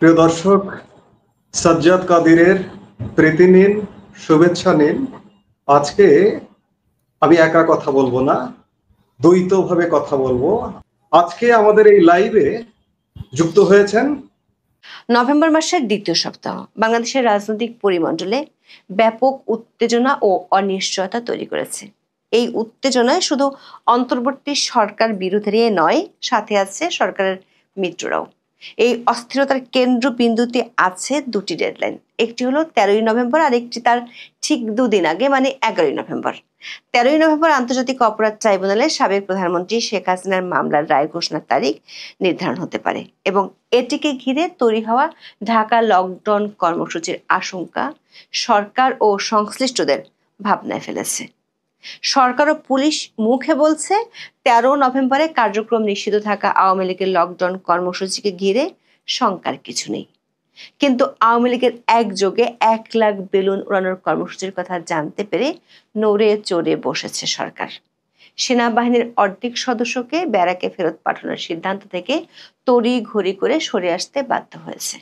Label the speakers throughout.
Speaker 1: প্রিয় দর্শক, সাজ্জাদ কাদিরের প্রীতি নিন, শুভেচ্ছা নিন। আজকে আমি একা কথা বলবো না, দ্বৈতভাবে কথা বলবো। আজকে আমাদের এই লাইভে যুক্ত হয়েছেন
Speaker 2: নভেম্বর মাসের দ্বিতীয় সপ্তাহ বাংলাদেশের রাজনৈতিক পরিমণ্ডলে ব্যাপক উত্তেজনা ও অনিশ্চয়তা তৈরি করেছে। এই উত্তেজনায় শুধু অন্তর্বর্তী সরকার বিরোধীরা নয়, সাথে আছে সরকারের মিত্ররাও। এই অস্থিরতার কেন্দ্রবিন্দুতে আছে দুটি ডেডলাইন, একটি হলো 13ই নভেম্বর আর একটি তার ঠিক দুদিন আগে, মানে 11ই নভেম্বর। 13ই নভেম্বর আন্তর্জাতিক অপরাধ ট্রাইব্যুনালে সাবেক প্রধানমন্ত্রী শেখ হাসিনার মামলার রায় ঘোষণার তারিখ নির্ধারণ হতে পারে এবং এটিকে ঘিরে তৈরি হওয়া ঢাকা লকডাউন কর্মসূচির আশঙ্কা সরকার ও সংশ্লিষ্টদের ভাবনায় ফেলেছে। সরকার ও পুলিশ মুখে বলছে 13 নভেম্বরে কার্যক্রম নিষিদ্ধ থাকা আওয়ামী লীগের লকডাউন কর্মসূচিকে ঘিরে শঙ্কার কিছু নেই, কিন্তু আওয়ামী লীগের একযোগে 1 লাখ বেলুন উড়ানোর কর্মসূচির কথা জানতে পেরে নড়ে চড়ে বসেছে সরকার। সেনাবাহিনীর অর্ধেক সদস্যকে ব্যারাকে ফেরত পাঠানোর সিদ্ধান্ত থেকে তড়িঘড়ি করে সরে আসতে বাধ্য হয়েছে।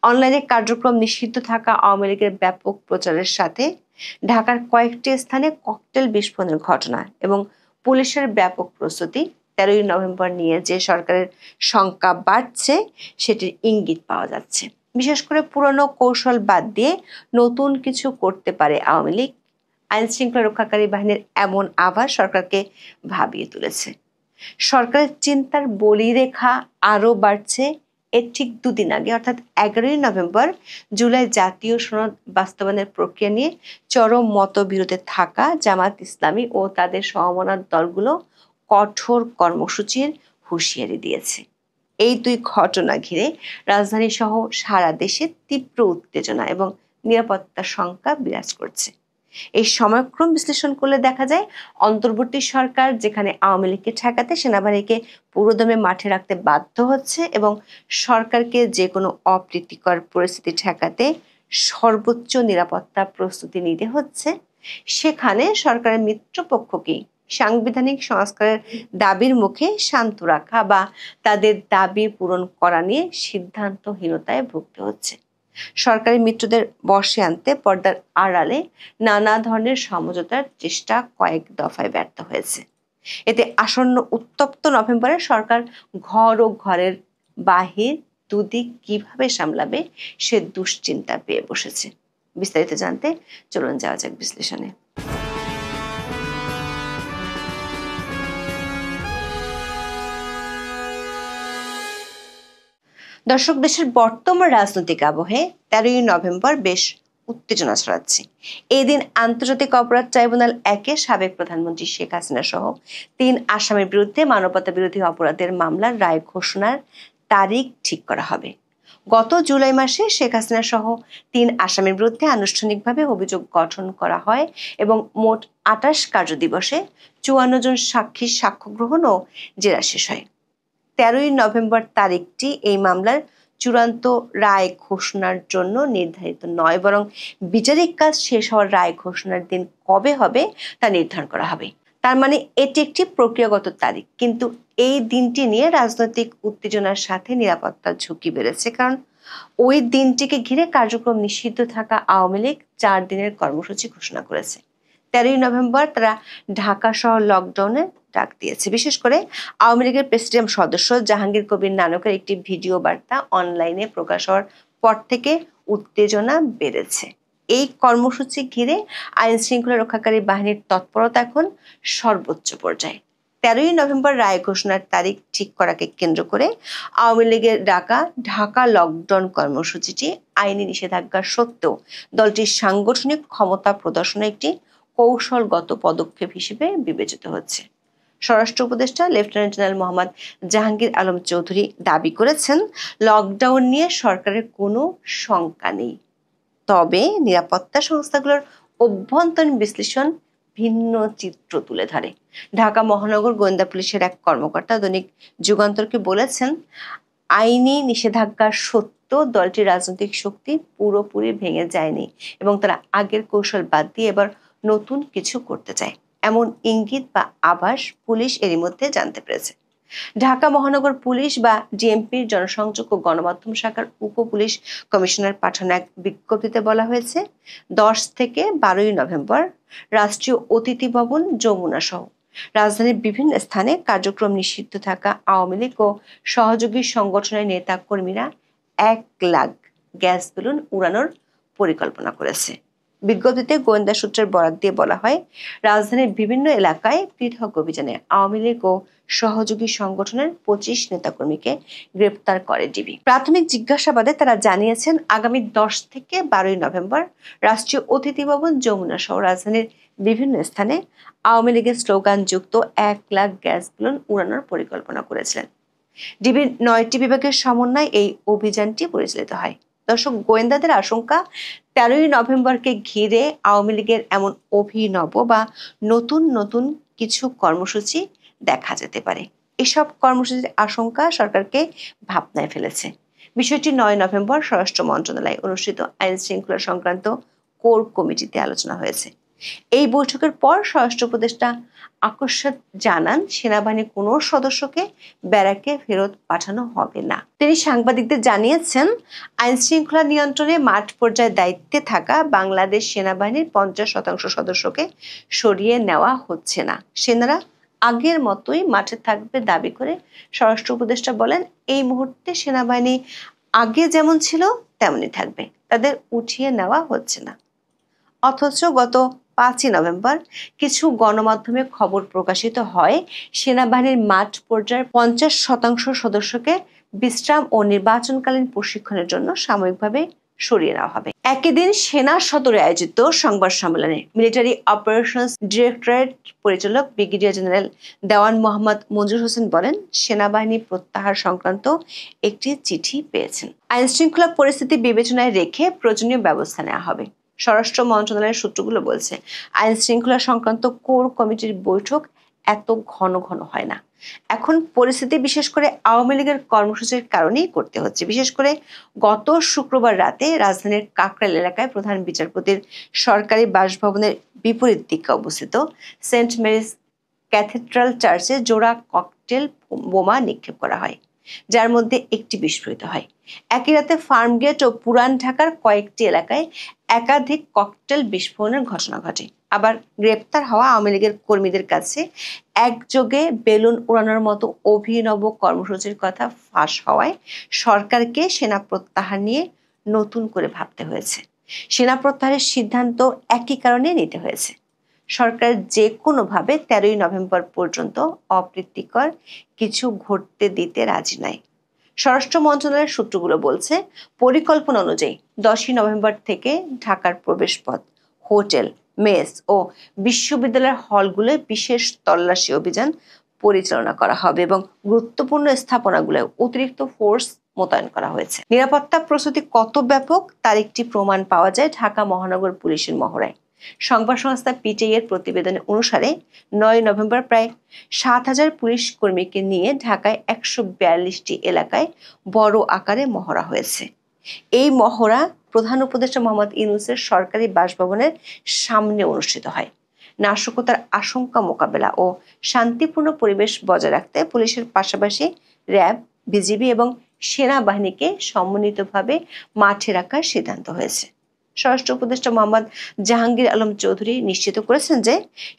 Speaker 2: অনলাইনে কার্যক্রম নিষিদ্ধ থাকা আওয়ামী লীগের ব্যাপক প্রচারের সাথে ঢাকার কয়েকটি স্থানে ককটেল বিস্ফোরণের ঘটনা এবং পুলিশের ব্যাপক প্রস্তুতি 13ই নভেম্বর নিয়ে যে সরকারের শঙ্কা বাড়ছে সেটির ইঙ্গিত পাওয়া যাচ্ছে। বিশেষ করে পুরনো কৌশল বাদ দিয়ে নতুন কিছু করতে পারে আওয়ামী লীগ, আইন শৃঙ্খলা রক্ষাকারী বাহিনীর এমন আভাস সরকারকে ভাবিয়ে তুলেছে। সরকারের চিন্তার বলিরেখা আরো বাড়ছে এর ঠিক দুদিন আগে, অর্থাৎ 11ই নভেম্বর জুলাই জাতীয় সনদ বাস্তবায়নের প্রক্রিয়া নিয়ে চরম মতবিরোধে থাকা জামাত ইসলামী ও তাদের সমমনা দলগুলো কঠোর কর্মসূচির হুঁশিয়ারি দিয়েছে। এই দুই ঘটনা ঘিরে রাজধানী সহ সারা দেশে তীব্র উত্তেজনা এবং নিরাপত্তার শঙ্কা বিরাজ করছে। এই সময়ক্রম বিশ্লেষণ করলে দেখা যায়, অন্তর্বর্তী সরকার যেখানে আওয়ামী লীগকে ঠেকাতে সেনাবাহিনীকে পুরোদমে মাঠে রাখতে বাধ্য হচ্ছে এবং সরকারকে যে কোনো অপ্রীতিকর পরিস্থিতি ঠেকাতে সর্বোচ্চ নিরাপত্তা প্রস্তুতি নিতে হচ্ছে, সেখানে সরকারের মিত্রপক্ষকেই সাংবিধানিক সংস্কারের দাবির মুখে শান্ত রাখা বা তাদের দাবি পূরণ করা নিয়ে সিদ্ধান্তহীনতায় ভুগতে হচ্ছে। সরকারি মিত্রদের বশে আনতে পর্দার আড়ালে নানা ধরনের সমঝোতার চেষ্টা কয়েক দফায় ব্যর্থ হয়েছে। এতে আসন্ন উত্তপ্ত নভেম্বরে সরকার ঘর ও ঘরের বাহির দুদিক কিভাবে সামলাবে সে দুশ্চিন্তা পেয়ে বসেছে। বিস্তারিত জানতে চলুন যাওয়া যাক বিশ্লেষণে। দর্শক, দেশের বর্তমান রাজনৈতিক আবহে 13ই নভেম্বর বেশ উত্তেজনা ছড়াচ্ছে। এই দিন আন্তর্জাতিক অপরাধ ট্রাইব্যুনাল 1-এ সাবেক প্রধানমন্ত্রী শেখ হাসিনা সহ 3 আসামির বিরুদ্ধে মানবতা বিরোধী অপরাধের মামলার রায় ঘোষণার তারিখ ঠিক করা হবে। গত জুলাই মাসে শেখ হাসিনা সহ 3 আসামির বিরুদ্ধে আনুষ্ঠানিকভাবে অভিযোগ গঠন করা হয় এবং মোট 28 কার্য দিবসে 54 জন সাক্ষীর সাক্ষ্য গ্রহণ ও জেরা শেষ হয়। 13ই নভেম্বর তারিখটি এই মামলার চূড়ান্ত রায় ঘোষণার জন্য নির্ধারিত নয়, বরং বিচারিক কাজ শেষ হওয়ার রায় ঘোষণার দিন কবে হবে তা নির্ধারণ করা হবে। তার মানে এটি একটি প্রক্রিয়াগত তারিখ, কিন্তু এই দিনটি নিয়ে রাজনৈতিক উত্তেজনার সাথে নিরাপত্তার ঝুঁকি বেড়েছে, কারণ ওই দিনটিকে ঘিরে কার্যক্রম নিষিদ্ধ থাকা আওয়ামী লীগ 4 দিনের কর্মসূচি ঘোষণা করেছে। 13ই নভেম্বর তারা ঢাকা সহ লকডাউনে ডাক দিয়েছে। বিশেষ করে আওয়ামী লীগের প্রেসিডিয়াম সদস্য জাহাঙ্গীর কবির নানকের একটি ভিডিও বার্তা অনলাইনে প্রকাশ হওয়ার পর থেকে উত্তেজনা বেড়েছে। এই কর্মসূচি ঘিরে আইন শৃঙ্খলা রক্ষাকারী বাহিনীর তৎপরতা এখন সর্বোচ্চ পর্যায়ে। 13ই নভেম্বর রায় ঘোষণার তারিখ ঠিক করাকে কেন্দ্র করে আওয়ামী লীগের ডাকা ঢাকা লকডাউন কর্মসূচিটি আইনি নিষেধাজ্ঞা সত্ত্বেও দলটির সাংগঠনিক ক্ষমতা প্রদর্শনের একটি কৌশলগত পদক্ষেপ হিসেবে বিবেচিত হচ্ছে। স্বরাষ্ট্র উপদেষ্টা লেফটেন্যান্ট জেনারেল মোহাম্মদ জাহাঙ্গীর আলম চৌধুরী দাবি করেছেন, লকডাউন নিয়ে সরকারের কোনো শঙ্কা নেই, তবে নিরাপত্তা সংস্থাগুলোর অভ্যন্তরীণ বিশ্লেষণ ভিন্ন চিত্র তুলে ধরে। ঢাকা মহানগর গোয়েন্দা পুলিশের এক কর্মকর্তা দৈনিক যুগান্তরকে বলেছেন, আইনি নিষেধাজ্ঞা সত্ত্বেও দলটির রাজনৈতিক শক্তি পুরোপুরি ভেঙে যায়নি এবং তারা আগের কৌশল বাদ দিয়ে এবার নতুন কিছু করতে চায়, এমন ইঙ্গিত বা আভাস পুলিশ এরই মধ্যে জানতে পেরেছে। ঢাকা মহানগর পুলিশ বা ডিএমপির জনসংযোগ ও গণমাধ্যম শাখার উপপুলিশ কমিশনার পাঠানো এক বিজ্ঞপ্তিতে বলা হয়েছে, 10 থেকে 12 নভেম্বর রাষ্ট্রীয় অতিথি ভবন যমুনা সহ রাজধানীর বিভিন্ন স্থানে কার্যক্রম নিষিদ্ধ থাকা আওয়ামী লীগ ও সহযোগী সংগঠনের নেতা কর্মীরা 1 লাখ গ্যাস বেলুন উড়ানোর পরিকল্পনা করেছে। বিজ্ঞপ্তিতে গোয়েন্দা সূত্রের বরাত দিয়ে বলা হয়, রাজধানীর বিভিন্ন এলাকায় পৃথক অভিযানে আওয়ামী লীগ ও সহযোগী সংগঠনের 25 নেতাকর্মীকে গ্রেপ্তার করে ডিবি। প্রাথমিক জিজ্ঞাসাবাদে তারা জানিয়েছেন, আগামী 10 থেকে 12 নভেম্বর রাষ্ট্রীয় অতিথি ভবন যমুনা সহ রাজধানীর বিভিন্ন স্থানে আওয়ামী লীগের স্লোগান যুক্ত 1 লাখ গ্যাস বেলুন উড়ানোর পরিকল্পনা করেছিলেন। ডিবির 9টি বিভাগের সমন্বয়ে এই অভিযানটি পরিচালিত হয়। দর্শক, গোয়েন্দাদের আশঙ্কা 13 নভেম্বরকে ঘিরে আওয়ামী লীগের এমন অভিনব বা নতুন নতুন কিছু কর্মসূচি দেখা যেতে পারে। এসব কর্মসূচির আশঙ্কা সরকারকে ভাবনায় ফেলেছে। বিষয়টি 9 নভেম্বর স্বরাষ্ট্র মন্ত্রণালয়ে অনুষ্ঠিত আইন শৃঙ্খলা সংক্রান্ত কোর কমিটিতে আলোচনা হয়েছে। এই বৈঠকের পর স্বরাষ্ট্র উপদেষ্টা আকস্মাৎ জানান, সেনাবাহিনীর কোনো সদস্যকে ব্যারাকে ফেরত পাঠানো হবে না। তিনি সাংবাদিকদের জানিয়েছেন, আইন শৃঙ্খলা নিয়ন্ত্রণে মাঠ পর্যায়ে দায়িত্বে থাকা বাংলাদেশ সেনাবাহিনীর 50% সদস্যকে সরিয়ে নেওয়া হচ্ছে না। সেনারা আগের মতোই মাঠে থাকবে দাবি করে স্বরাষ্ট্র উপদেষ্টা বলেন, এই মুহূর্তে সেনাবাহিনী আগে যেমন ছিল তেমনই থাকবে, তাদের উঠিয়ে নেওয়া হচ্ছে না। অথচ গত 5 নভেম্বর কিছু গণমাধ্যমে খবর প্রকাশিত হয়, সেনাবাহিনীর মাঠ পর্যায়ের 50% সদস্যকে বিশ্রাম ও নির্বাচনকালীন প্রশিক্ষণের জন্য সাময়িকভাবে সরিয়ে নেওয়া হবে। একই দিন সেনা সদরে আয়োজিত সংবাদ সম্মেলনে মিলিটারি অপারেশনস ডিরেক্টরেট পরিচালক ব্রিগেডিয়ার জেনারেল দেওয়ান মোহাম্মদ মঞ্জুর হোসেন বলেন, সেনাবাহিনী প্রত্যাহার সংক্রান্ত একটি চিঠি পেয়েছেন। আইন শৃঙ্খলা পরিস্থিতি বিবেচনায় রেখে প্রয়োজনীয় ব্যবস্থা নেওয়া হবে। স্বরাষ্ট্র মন্ত্রণালয়ের সূত্রগুলো বলছে, আইন শৃঙ্খলা সংক্রান্ত কোর কমিটির বৈঠক এত ঘন ঘন হয় না। এখন পরিস্থিতি বিশেষ করে আওয়ামী লীগের কর্মসূচির কারণেই করতে হচ্ছে। বিশেষ করে গত শুক্রবার রাতে রাজধানীর কাকরাইল এলাকায় প্রধান বিচারপতির সরকারি বাসভবনের বিপরীত দিকে অবস্থিত সেন্ট মেরিজ ক্যাথেড্রাল চার্চে জোড়া ককটেল বোমা নিক্ষেপ করা হয়, যার মধ্যে একটি বিস্ফোরিত হয়। একই রাতে ফার্মগেট ও পুরান ঢাকার কয়েকটি এলাকায় একাধিক ককটেল বিস্ফোরণের ঘটনা ঘটে। আবার গ্রেপ্তার হওয়া আওয়ামী লীগের কর্মীদের কাছে একযোগে বেলুন উড়ানোর মতো অভিনব কর্মসূচির কথা ফাঁস হওয়ায় সরকারকে সেনা প্রত্যাহার নিয়ে নতুন করে ভাবতে হয়েছে। সেনা প্রত্যাহারের সিদ্ধান্ত একই কারণে নিতে হয়েছে। সরকার যে কোনোভাবে 13 নভেম্বর পর্যন্ত অপ্রীতিকর কিছু ঘটতে দিতে রাজি নয়। স্বরাষ্ট্র মন্ত্রণালয়ের সূত্রগুলো বলছে, পরিকল্পনা অনুযায়ী 10 নভেম্বর থেকে ঢাকার প্রবেশপথ, হোটেল, মেস ও বিশ্ববিদ্যালয়ের হলগুলোয় বিশেষ তল্লাশি অভিযান পরিচালনা করা হবে এবং গুরুত্বপূর্ণ স্থাপনাগুলোয় অতিরিক্ত ফোর্স মোতায়েন করা হয়েছে। নিরাপত্তা প্রস্তুতি কত ব্যাপক তার একটি প্রমাণ পাওয়া যায় ঢাকা মহানগর পুলিশের মহড়ায়। সংবাদ সংস্থা পিটিআই এর প্রতিবেদন অনুসারে 9 নভেম্বর প্রায় 7,000 পুলিশ কর্মীকে নিয়ে ঢাকায় 142টি এলাকায় বড় আকারে মহড়া হয়েছে। এই মহড়া প্রধান উপদেষ্টা মোহাম্মদ ইউনূসের সরকারি বাসভবনের সামনে অনুষ্ঠিত হয়। নাশকতার আশঙ্কা মোকাবেলা ও শান্তিপূর্ণ পরিবেশ বজায় রাখতে পুলিশের পাশাপাশি র্যাব, বিজিবি এবং সেনাবাহিনীকে সমন্বিতভাবে মাঠে রাখার সিদ্ধান্ত হয়েছে। স্বরাষ্ট্র উপদেষ্টা মোহাম্মদ জাহাঙ্গীর আলম চৌধুরী নিশ্চিত করেছেন যে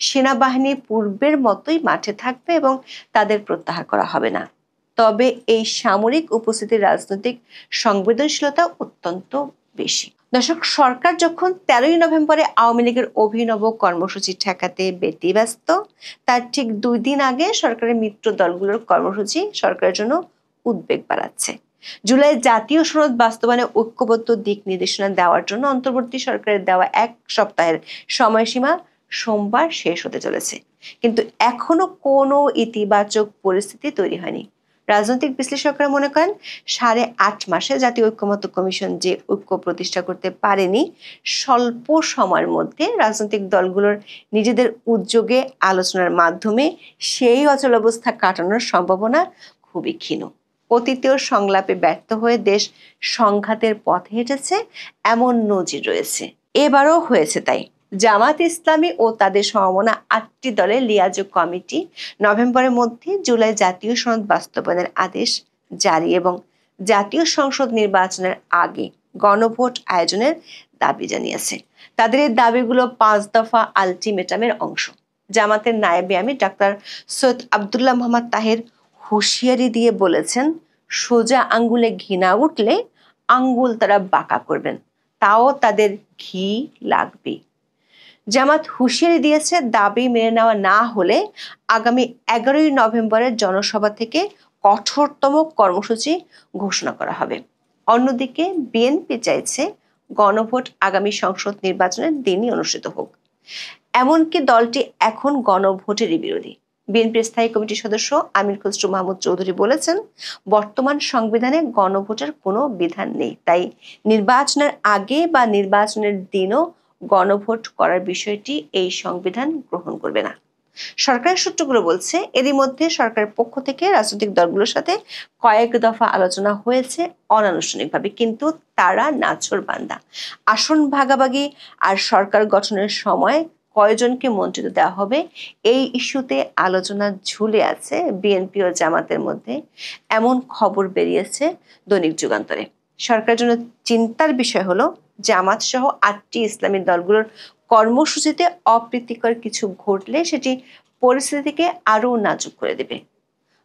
Speaker 2: সেনাবাহিনী পূর্বের মতোই মাঠে থাকবে এবং তাদের প্রত্যাহার করা হবে না। তবে এই সামরিক উপস্থিতির রাজনৈতিক সংবেদনশীলতা অত্যন্ত বেশি। দর্শক, সরকার যখন 13 নভেম্বরে আওয়ামী লীগের অভিনব কর্মসূচি ঠেকাতে ব্যতিব্যস্ত, তার ঠিক 2 দিন আগে সরকারের মিত্র দলগুলোর কর্মসূচি সরকারের জন্য উদ্বেগ বাড়াচ্ছে। জুলাই জাতীয় সনদ বাস্তবায়নে ঐক্যবদ্ধ দিক নির্দেশনা দেওয়ার জন্য অন্তর্বর্তী সরকারের দেওয়া 1 সপ্তাহের সময়সীমা সোমবার শেষ হতে চলেছে, কিন্তু এখনো কোনো ইতিবাচক পরিস্থিতি তৈরি হয়নি। রাজনৈতিক বিশ্লেষকরা মনে করেন, 8.5 মাসে জাতীয় ঐক্যমত্য কমিশন যে ঐক্য প্রতিষ্ঠা করতে পারেনি, স্বল্প সময়ের মধ্যে রাজনৈতিক দলগুলোর নিজেদের উদ্যোগে আলোচনার মাধ্যমে সেই অচলাবস্থা কাটানোর সম্ভাবনা খুবই ক্ষীণ। অতীতেও সংলাপে ব্যর্থ হয়ে দেশ সংঘাতের পথে হেঁটেছে, এমন নজির রয়েছে। এবারও হয়েছে তাই। জামাত ইসলামী ও তাদের সমমনা 8টি দলের লিয়াজোগ কমিটি নভেম্বরের মধ্যে জুলাই জাতীয় সনদ বাস্তবায়নের আদেশ জারি এবং জাতীয় সংসদ নির্বাচনের আগে গণভোট আয়োজনের দাবি জানিয়েছে। তাদের এই দাবিগুলো 5 দফা আলটিমেটামের অংশ। জামাতের নায়েবে আমির ডাক্তার সৈয়দ আব্দুল্লাহ মোহাম্মদ তাহের হুঁশিয়ারি দিয়ে বলেছেন, সোজা আঙ্গুলে ঘি না উঠলে আঙ্গুল তারা বাঁকা করবেন, তাও তাদের ঘি লাগবে। জামাত হুঁশিয়ারি দিয়েছে, দাবি মেনে নেওয়া না হলে আগামী 11ই নভেম্বরের জনসভা থেকে কঠোরতম কর্মসূচি ঘোষণা করা হবে। অন্যদিকে বিএনপি চাইছে গণভোট আগামী সংসদ নির্বাচনের দিনই অনুষ্ঠিত হোক। এমনকি দলটি এখন গণভোটেরই বিরোধী। বিএনপির স্থায়ী কমিটির সদস্য আমির খসরু মাহমুদ চৌধুরী বলেছেন, বর্তমান সংবিধানে গণভোটের কোনো বিধান নেই, তাই নির্বাচনের আগে বা নির্বাচনের দিনও গণভোট করার বিষয়টি এই সংবিধান গ্রহণ করবে না। সরকারের সূত্রগুলো বলছে, এরই মধ্যে সরকারের পক্ষ থেকে রাজনৈতিক দলগুলোর সাথে কয়েক দফা আলোচনা হয়েছে অনানুষ্ঠানিকভাবে, কিন্তু তারা নাছোড়বান্দা। আসন ভাগাভাগি আর সরকার গঠনের সময় কয়জনকে মন্ত্রিত্ব দেওয়া হবে এই ইস্যুতে আলোচনা ঝুলে আছে বিএনপি ও জামাতের মধ্যে, এমন খবর বেরিয়েছে দৈনিক যুগান্তরে। সরকারের জন্য চিন্তার বিষয় হলো, জামাত সহ 8টি ইসলামী দলগুলোর কর্মসূচিতে অপ্রীতিকর কিছু ঘটলে সেটি পরিস্থিতিকে আরো নাজুক করে দেবে।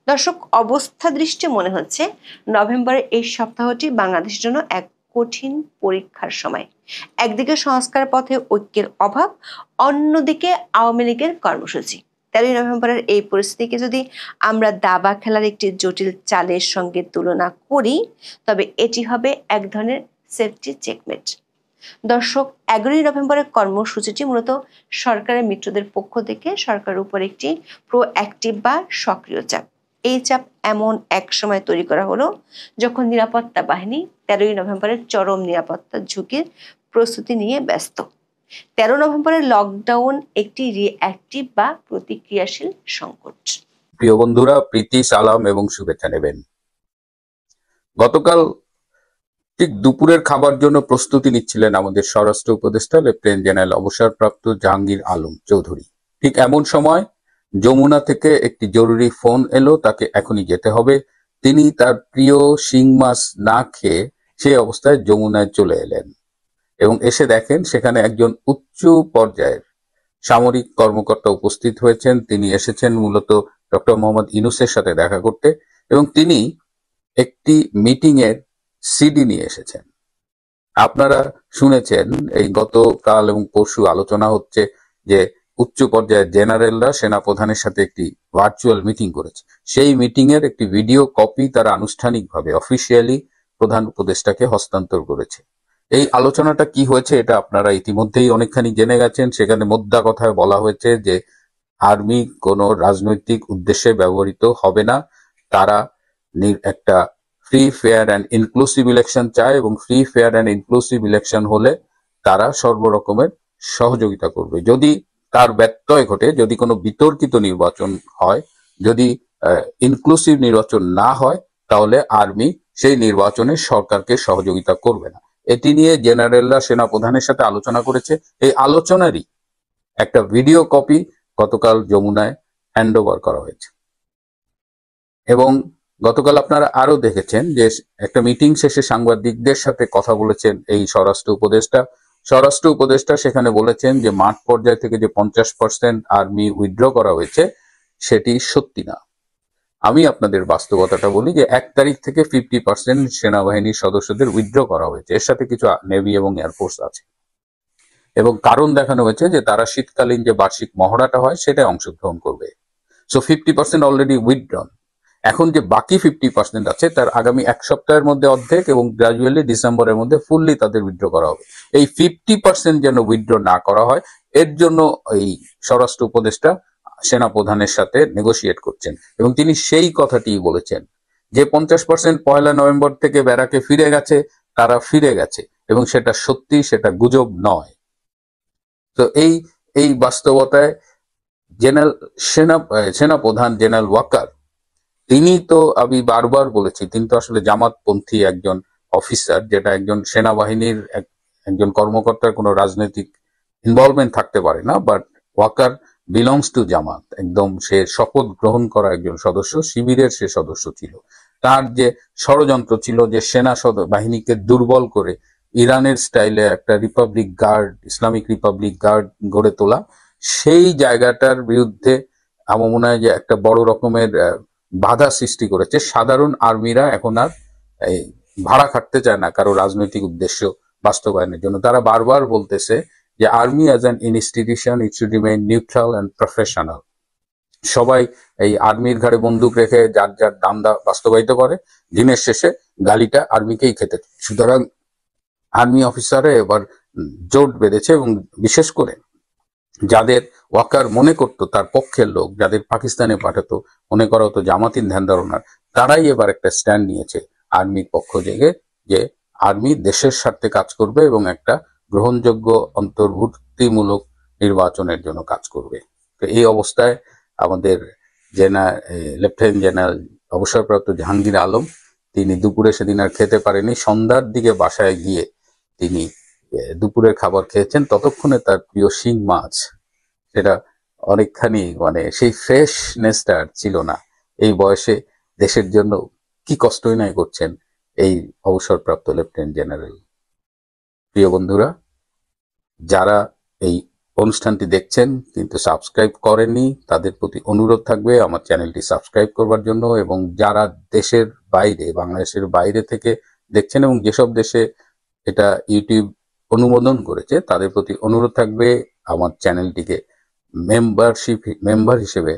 Speaker 2: দর্শক, অবস্থা দৃষ্টি মনে হচ্ছে নভেম্বরের এই সপ্তাহটি বাংলাদেশের জন্য এক কঠিন পরীক্ষার সময়। একদিকে সংস্কার পথে ঐক্যের অভাব, অন্যদিকে আওয়ামী লীগের কর্মসূচি। 13ই নভেম্বরের এই পরিস্থিতিকে যদি আমরা দাবা খেলার একটি জটিল চালের সঙ্গে তুলনা করি, তবে এটি হবে এক ধরনের সেফটি চেকমেট। দর্শক, 11ই নভেম্বরের কর্মসূচিটি মূলত সরকারের মিত্রদের পক্ষ থেকে সরকারের উপর একটি প্রোঅ্যাক্টিভ বা সক্রিয় চাপ। এই চাপ এমন এক সময় তৈরি করা হলো যখন নিরাপত্তা বাহিনী 13ই নভেম্বরের চরম নিরাপত্তা ঝুঁকির প্রস্তুতি নিয়ে ব্যস্ত। 13 নভেম্বরের লকডাউন একটি রিঅ্যাক্টিভ বা প্রতিক্রিয়াশীল সংকট।
Speaker 3: প্রিয় বন্ধুরা, প্রীতি, সালাম এবং শুভেচ্ছা নেবেন। গতকাল ঠিক দুপুরের খাবার জন্য প্রস্তুতি নিচ্ছিলেন আমাদের স্বরাষ্ট্র উপদেষ্টা লেফটেন্যান্ট জেনারেল অবসরপ্রাপ্ত জাহাঙ্গীর আলম চৌধুরী। ঠিক এমন সময় যমুনা থেকে একটি জরুরি ফোন এলো, তাকে এখনই যেতে হবে। তিনি তার প্রিয় শিং মাছ না খেয়ে সেই অবস্থায় যমুনায় চলে এলেন এবং এসে দেখেন সেখানে একজন উচ্চ পর্যায়ের সামরিক কর্মকর্তা উপস্থিত হয়েছেন। তিনি এসেছেন মূলত ডক্টর মোহাম্মদ ইউনূসের সাথে দেখা করতে এবং তিনি একটি মিটিং এর সিডি নিয়ে এসেছেন। আপনারা শুনেছেন এই গতকাল এবং পরশু আলোচনা হচ্ছে যে উচ্চ পর্যায়ের জেনারেলরা সেনাপ্রধানের সাথে একটি ভার্চুয়াল মিটিং করেছে। সেই মিটিং এর একটি ভিডিও কপি তারা আনুষ্ঠানিকভাবে অফিসিয়ালি প্রধান উপদেষ্টাকে হস্তান্তর করেছে। এই আলোচনাটা কি হয়েছে এটা আপনারা ইতিমধ্যেই অনেকখানি জেনে গেছেন। সেখানে মোদ্দা কথায় বলা হয়েছে যে আর্মি কোনো রাজনৈতিক উদ্দেশ্যে ব্যবহৃত হবে না। তারা একটা free, fair and inclusive election চায় এবং free, fair and inclusive election হলে তারা সর্বরকমের সহযোগিতা করবে। যদি তার ব্যত্যয় ঘটে, যদি কোনো বিতর্কিত নির্বাচন হয়, যদি ইনক্লুসিভ নির্বাচন না হয়, তাহলে আর্মি সেই নির্বাচনে সরকারকে সহযোগিতা করবে না। এটি নিয়ে জেনারেলরা সেনাপ্রধানের সাথে আলোচনা করেছে। এই আলোচনারই একটা ভিডিও কপি গতকাল যমুনায় হ্যান্ডওভার করা হয়েছে এবং গতকাল আপনারা আরো দেখেছেন যে একটা মিটিং শেষে সাংবাদিকদের সাথে কথা বলেছেন এই স্বরাষ্ট্র উপদেষ্টা সেখানে বলেছেন যে মাঠ পর্যায় থেকে যে 50% আর্মি উইথড্র করা হয়েছে সেটি সত্যি না। আমি আপনাদের বাস্তবতাটা বলি যে 1 তারিখ থেকে 50% সেনাবাহিনীর সদস্যদের উইথড্র করা হয়েছে। এর সাথে কিছু নেভি এবং এয়ারফোর্স আছে এবং কারণ দেখানো হয়েছে যে তারা শীতকালীন যে বার্ষিক মহড়াটা হয় সেটায় অংশগ্রহণ করবে। So 50% already withdrawn. এখন যে বাকি 50% আছে তার আগামী 1 সপ্তাহের মধ্যে অর্ধেক এবং গ্রাজুয়ালি ডিসেম্বরের মধ্যে ফুললি তাদের উইথড্র করা হবে। এই 50% যেন উইথড্র না করা হয় এর জন্য এই স্বরাষ্ট্র উপদেষ্টা সেনাপ্রধানের সাথে নেগোশিয়েট করছেন এবং তিনি সেই কথাটি বলেছেন যে 50% 1 নভেম্বর থেকে ব্যারাকে ফিরে গেছে, তারা ফিরে গেছে এবং সেটা সত্যি, সেটা গুজব নয়। তো এই বাস্তবতায় সেনাপ্রধান জেনারেল ওয়াকার তিনি তো, আমি বারবার বলেছি, তিনি তো আসলে জামাতপন্থী একজন অফিসার, যেটা একজন সেনাবাহিনীর একজন কর্মকর্তার কোনো রাজনৈতিক ইনভলভমেন্ট থাকতে পারে না, বাট ওয়াকার বিলংস টু জামাত, একদম সে শপথ গ্রহণ করা একজন সদস্য, শিবিরের সে সদস্য ছিল। তার যে ষড়যন্ত্র ছিল যে সেনা বাহিনীকে দুর্বল করে ইরানের স্টাইলে একটা republic guard, Islamic republic guard গড়ে তোলা, সেই জায়গাটার বিরুদ্ধে আমার মনে হয় যে একটা বড় রকমের বাধা সৃষ্টি করেছে। সাধারণ আর্মিরা এখন আর এই ভাড়া খাটতে চায় না কারো রাজনৈতিক উদ্দেশ্য বাস্তবায়নের জন্য। তারা বারবার বলতেছে যে army as an institution it should remain neutral and professional. সবাই এই আর্মির ঘাড়ে বন্দুক রেখে যার যার দান্দা বাস্তবায়িত করে, দিনের শেষে গালিটা আর্মিকেই খেতে। সুতরাং আর্মি অফিসাররা এবার জোট বেঁধেছে এবং বিশেষ করে যাদের ওয়াকার মনে করতো তার পক্ষের লোক, যাদের পাকিস্তানে পাঠাতো, মনে করা হতো জামাতিন ধ্যান ধারণার, তারাই এবার একটা স্ট্যান্ড নিয়েছে আর্মির পক্ষ থেকে যে আর্মি দেশের স্বার্থে কাজ করবে এবং একটা গ্রহণযোগ্য অন্তর্ভুক্তিমূলক নির্বাচনের জন্য কাজ করবে। তো এই অবস্থায় আমাদের লেফটেন্যান্ট জেনারেল অবসরপ্রাপ্ত জাহাঙ্গীর আলম, তিনি দুপুরে সেদিন আর খেতে পারেনি। সন্ধ্যার দিকে বাসায় গিয়ে তিনি দুপুরের খাবার খেয়েছেন। ততক্ষণে তার প্রিয় শিং মাছ, সেটা অনেকখানি মানে সেই ফ্রেশনেসটা আর ছিল না। এই বয়সে দেশের জন্য কি কষ্টই নাই করছেন এই অবসরপ্রাপ্ত লেফটেন্যান্ট জেনারেল। প্রিয় বন্ধুরা, যারা এই অনুষ্ঠানটি দেখছেন কিন্তু সাবস্ক্রাইব করেননি, তাদের প্রতি অনুরোধ থাকবে আমার চ্যানেলটি সাবস্ক্রাইব করবার জন্য। এবং যারা দেশের বাইরে, বাংলাদেশের বাইরে থেকে দেখছেন এবং যেসব দেশে এটা ইউটিউব অনুমোদন করেছে, তাদের প্রতি অনুরোধ থাকবে আমার চ্যানেলটিকে মেম্বার হিসেবে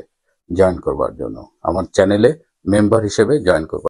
Speaker 3: জয়েন করবার জন্য, আমার চ্যানেলে মেম্বার হিসেবে জয়েন করবার।